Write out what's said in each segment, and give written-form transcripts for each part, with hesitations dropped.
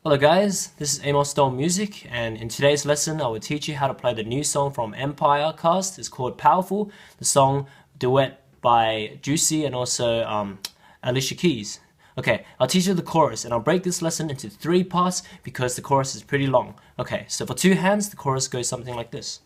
Hello guys, this is Amosdoll Music, and in today's lesson I will teach you how to play the new song from Empire cast. It's called Powerful, the song duet by Jussie and also Alicia Keys. Okay, I'll teach you the chorus and I'll break this lesson into 3 parts because the chorus is pretty long. Okay, so for 2 hands the chorus goes something like this.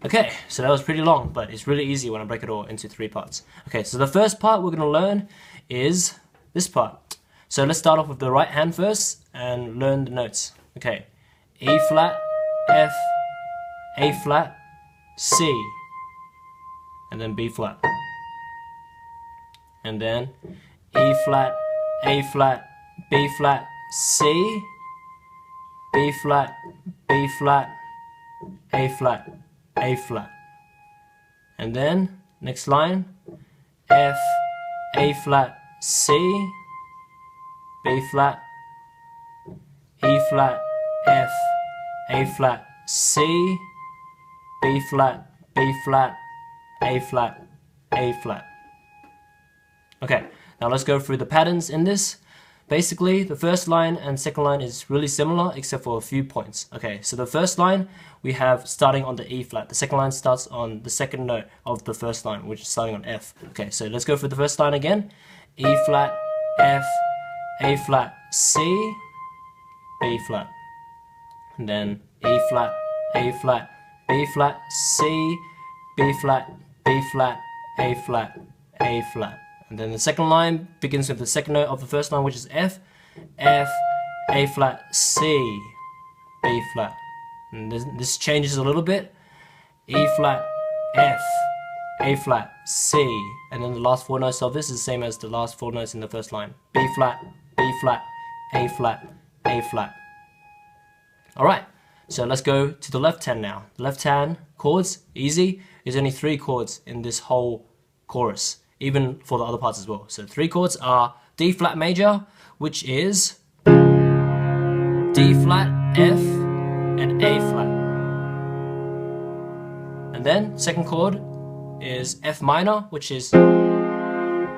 Okay, so that was pretty long, but it's really easy when I break it all into 3 parts. Okay, so the first part we're going to learn is this part. So let's start off with the right hand first and learn the notes. Okay, E flat, F, A flat, C, and then B flat. And then E flat, A flat, B flat, C, B flat, B flat, A flat, A flat. And then next line, F, A flat, C, B flat, E flat, F, A flat, C, B flat, B flat, A flat, A flat. Okay, now let's go through the patterns in this. Basically, the first line and second line is really similar except for a few points. Okay, so the first line we have starting on the E flat. The second line starts on the second note of the first line, which is starting on F. Okay, so let's go for the first line again. E flat, F, A flat, C, B flat. And then E flat, A flat, B flat, C, B flat, B flat, A flat, A flat. And then the second line begins with the second note of the first line, which is F, F, A flat, C, B flat. And this changes a little bit. E flat, F, A flat, C. And then the last 4 notes of this is the same as the last 4 notes in the first line. B flat, B flat, A flat, A flat. Alright, so let's go to the left hand now. The left hand chords, easy. There's only 3 chords in this whole chorus, even for the other parts as well. So 3 chords are D flat major, which is D flat, F, and A flat. And then second chord is F minor, which is F,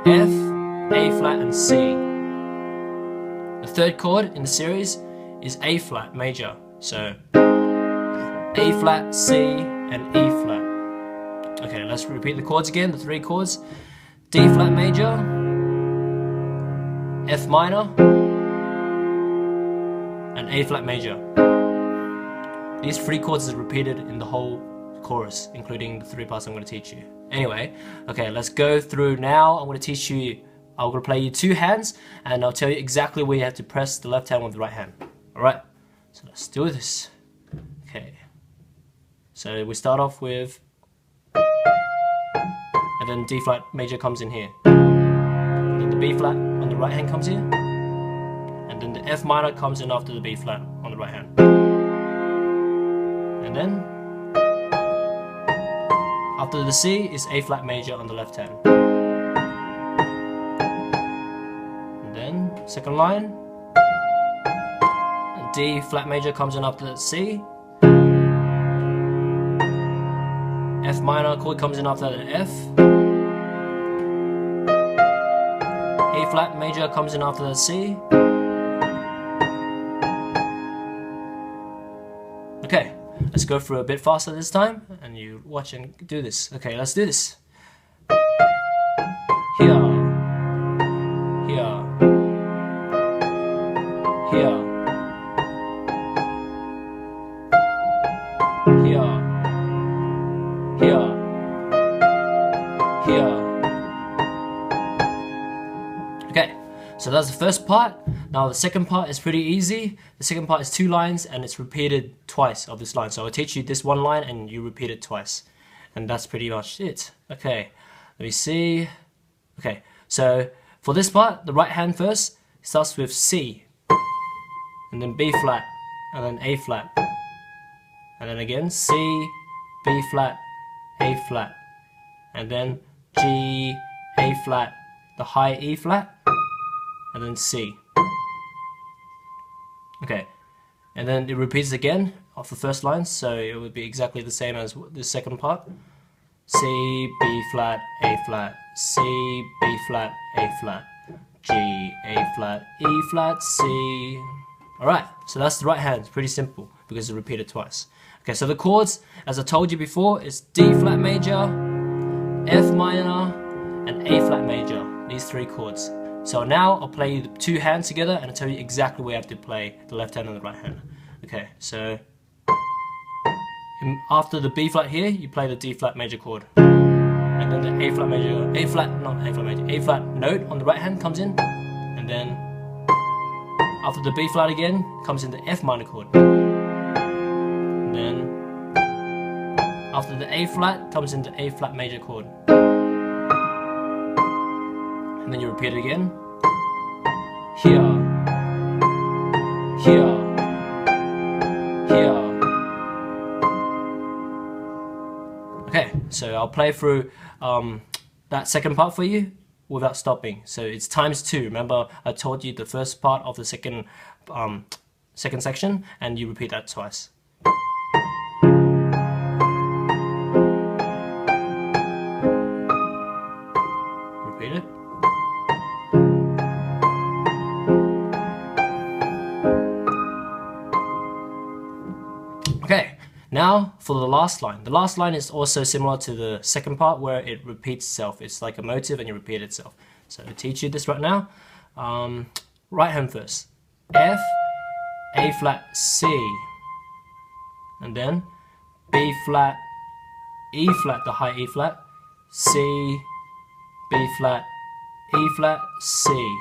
A flat, and C. The third chord in the series is A flat major, so A flat, C, and E flat. Okay, let's repeat the chords again, the 3 chords. D flat major, F minor, and A flat major. These 3 chords are repeated in the whole chorus, including the 3 parts I'm going to teach you. Anyway, okay, let's go through now. I'm going to teach you, I'm going to play you 2 hands, and I'll tell you exactly where you have to press the left hand with the right hand. Alright, so let's do this. Okay, so we start off with, and then D flat major comes in here. And then the B flat on the right hand comes here. And then the F minor comes in after the B flat on the right hand. And then after the C is A flat major on the left hand. And then second line, D flat major comes in after the C. F minor chord comes in after the F. A flat major comes in after the C. Okay, let's go through a bit faster this time, and you watch and do this. Okay, let's do this. Here, here, here, here, here, here. Okay, so that's the first part. Now the second part is pretty easy. The second part is 2 lines and it's repeated twice of this line. So I'll teach you this 1 line and you repeat it twice. And that's pretty much it. Okay, let me see. Okay, so for this part, the right hand first starts with C, and then B flat, and then A flat, and then again C, B flat, A flat, and then G, A flat, the high E flat, and then C. Okay, and then it repeats again of the first line, so it would be exactly the same as the second part. C, B flat, A flat, C, B flat, A flat, G, A flat, E flat, C. Alright, so that's the right hand. It's pretty simple because it's repeated twice. Okay, so the chords, as I told you before, is D flat major, F minor, and A flat major. These 3 chords. So now I'll play the 2 hands together and I'll tell you exactly where I have to play the left hand and the right hand. Okay, so after the B flat here, you play the D flat major chord. And then the A flat major, A flat note on the right hand comes in. And then after the B flat again, comes in the F minor chord. And then after the A flat, comes in the A flat major chord. And then you repeat it again. Here, here, here. Okay, so I'll play through that second part for you without stopping. So it's ×2. Remember, I told you the first part of the second section, and you repeat that twice. Repeat it. Okay, now for the last line. The last line is also similar to the second part where it repeats itself. It's like a motive and you repeat itself. So I'll teach you this right now. Right hand first. F, A flat, C. And then B flat, E flat, the high E flat, C, B flat, E flat, C.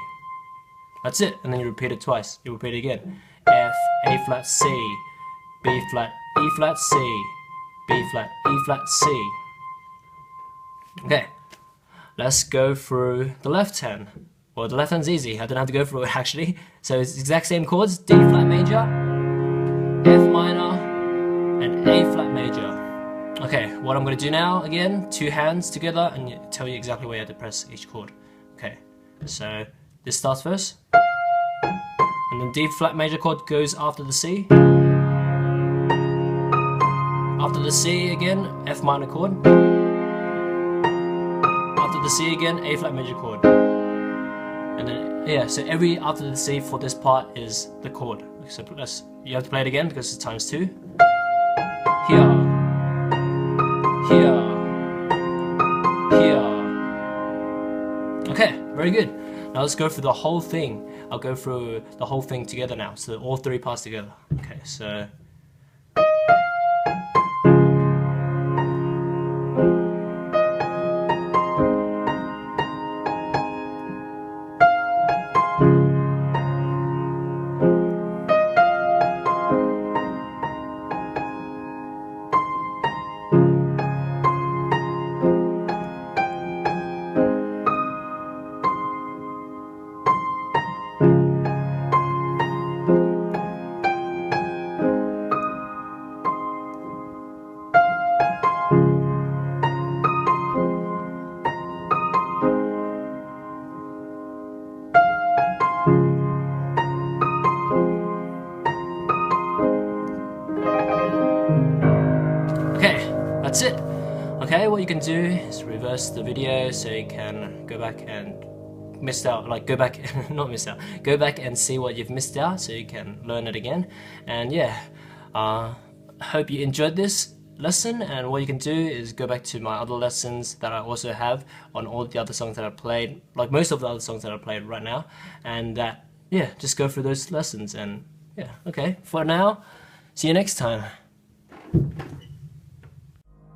That's it. And then you repeat it twice. You repeat it again. F, A flat, C, B flat, E flat, C, B flat, E flat, C. Okay, let's go through the left hand. Well, the left hand's easy. I don't have to go through it actually. So it's the exact same chords: D flat major, F minor, and A flat major. Okay, what I'm going to do now, again, 2 hands together and tell you exactly where you have to press each chord. Okay, so this starts first. And then D flat major chord goes after the C. After the C again, F minor chord. After the C again, A flat major chord. And then, yeah, so every after the C for this part is the chord. So you have to play it again because it's ×2. Here, here, here. Okay, very good. Now let's go through the whole thing. I'll go through the whole thing together now. So all 3 parts together. Okay, so. That's it. Okay, what you can do is reverse the video so you can go back and go back and see what you've missed out so you can learn it again. And yeah, hope you enjoyed this lesson, and what you can do is go back to my other lessons that I also have on all the other songs that I played, like most of the other songs that I played right now, and yeah, just go through those lessons. And yeah, okay, for now, see you next time.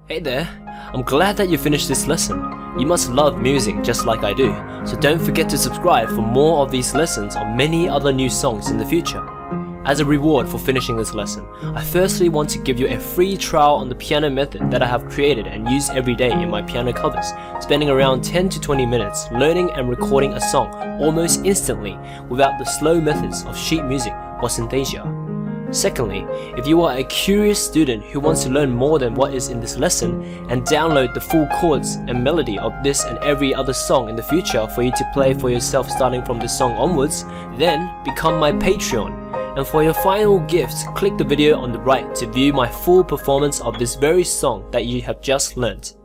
Hey there, I'm glad that you finished this lesson. You must love music just like I do, so don't forget to subscribe for more of these lessons on many other new songs in the future. As a reward for finishing this lesson, I firstly want to give you a free trial on the piano method that I have created and use every day in my piano covers, spending around 10 to 20 minutes learning and recording a song almost instantly without the slow methods of sheet music or synthesia. Secondly, if you are a curious student who wants to learn more than what is in this lesson and download the full chords and melody of this and every other song in the future for you to play for yourself starting from this song onwards, then become my Patreon. And for your final gift, click the video on the right to view my full performance of this very song that you have just learnt.